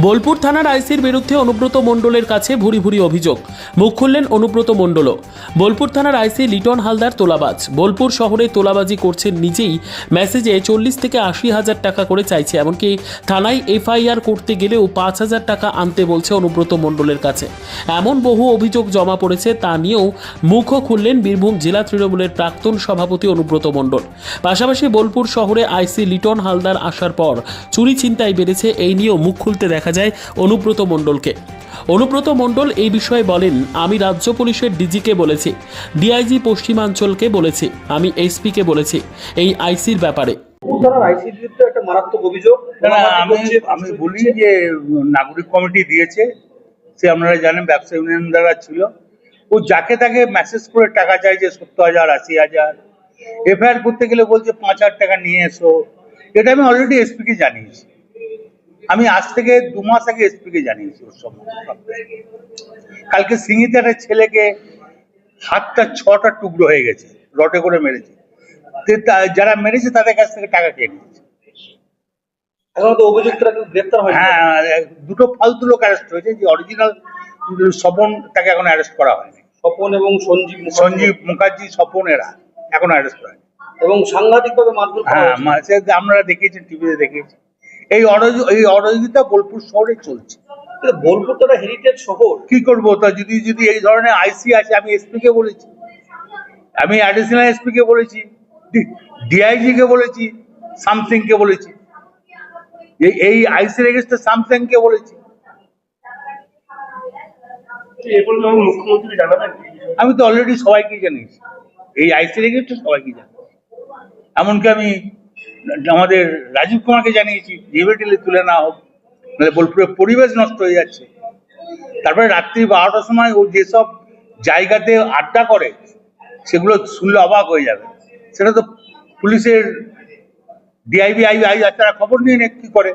বোলপুর থানার আইসির বিরুদ্ধে অনুব্রত মণ্ডলের কাছে ভুরি ভুরি অভিযোগ। মুখ খুললেন অনুব্রত মণ্ডলও। বোলপুর থানার আইসি লিটন হালদার তোলাবাজ। বোলপুর শহরে তোলাবাজি করছেন নিজেই। মেসেজে 40 থেকে 80 হাজার টাকা করে চাইছে। এমনকি থানায় এফআইআর করতে গেলেও 5,000 টাকা আনতে বলছে অনুব্রত মণ্ডলের কাছে। এমন বহু অভিযোগ জমা পড়েছে, তা নিয়েও মুখও খুললেন বীরভূম জেলা তৃণমূলের প্রাক্তন সভাপতি অনুব্রত মণ্ডল। পাশাপাশি বোলপুর শহরে আইসি লিটন হালদার আসার পর চুরি ছিনতাই বেড়েছে, এই নিয়েও মুখ খুলতে দেখা যায় অনুব্রত মণ্ডলকে। অনুব্রত মণ্ডল এই বিষয়ে বলেন, আমি রাজ্য পুলিশের ডিজিকে বলেছি, ডিআইজি পশ্চিমাঞ্চলকে বলেছি, আমি এসপিকে বলেছি এই আইসির ব্যাপারে। আইসির বিরুদ্ধে একটা মারাত্মক অভিযোগ। আমি বলি যে নাগরিক কমিটি দিয়েছে, সে আপনারা জানেন ব্যবসা ইউনিয়ন দ্বারা ছিল। ও যাকে তাকে মেসেজ করে টাকা চাইছে 70,000 80,000। এফআইআর করতে গেলে বলছে 5,000 টাকা নিয়ে এসো। এটা আমি অলরেডি এসপিকে জানিয়েছি। আমি আজ থেকে 2 মাস আগে এসপিকে জানিয়েছি ওর সম্বন্ধে। কালকে সিঙ্গিতে একটা ছেলেকে হাতটা 6টা টুকরো হয়ে গেছে, রটে করে মেরেছে। যারা মেরেছে তাদের কাছ থেকে টাকা খেয়ে নিয়েছে। এখন তো অভিযুক্তরা কেউ গ্রেপ্তার হয়নি। হ্যাঁ, 2টো ফালতু লোক অ্যারেস্ট হয়েছে, যে অরিজিনাল স্বপন তাকে এখন অ্যারেস্ট করা হয়নি। স্বপন এবং সঞ্জীব মুখার্জি, স্বপন এরা এখন অ্যারেস্ট হয়নি। এবং সাংঘাতিকভাবে মারধর করা হ্যাঁ, হয়েছে। আপনারা দেখিয়েছেন, টিভিতে দেখিয়েছেন। এই অরাজকতা বোলপুর শহরে চলছে। কিন্তু বোলপুর তো একটা হেরিটেজ শহর। কি করবো তা? যদি এই ধরনের আইসি আছে, আমি এসপি কে বলেছি, আমি অ্যাডিশনাল এসপি কে বলেছি, ডিআইজি কে বলেছি, সামথিং কে বলেছি, এই আইসি রেজিস্টার সামথিং কে বলেছি। মুখ্যমন্ত্রী জানাবেন? আমি তো অলরেডি সবাইকে জানিয়েছি, এই আইসি রেজিস্টার সবাইকে জানিয়েছি। এমনকি আমি আমাদের রাজীব কুমারকে জানিয়েছি, ইমিডিয়েটলি তুলে না হোক, নাহলে বোলপুরের পরিবেশ নষ্ট হয়ে যাচ্ছে। তারপরে রাত্রি 12টার সময় ও যেসব জায়গাতে আড্ডা করে, সেগুলো শুনলে অবাক হয়ে যাবে। সেটা তো পুলিশের ডিআইবি তারা খবর নিয়ে কি করে।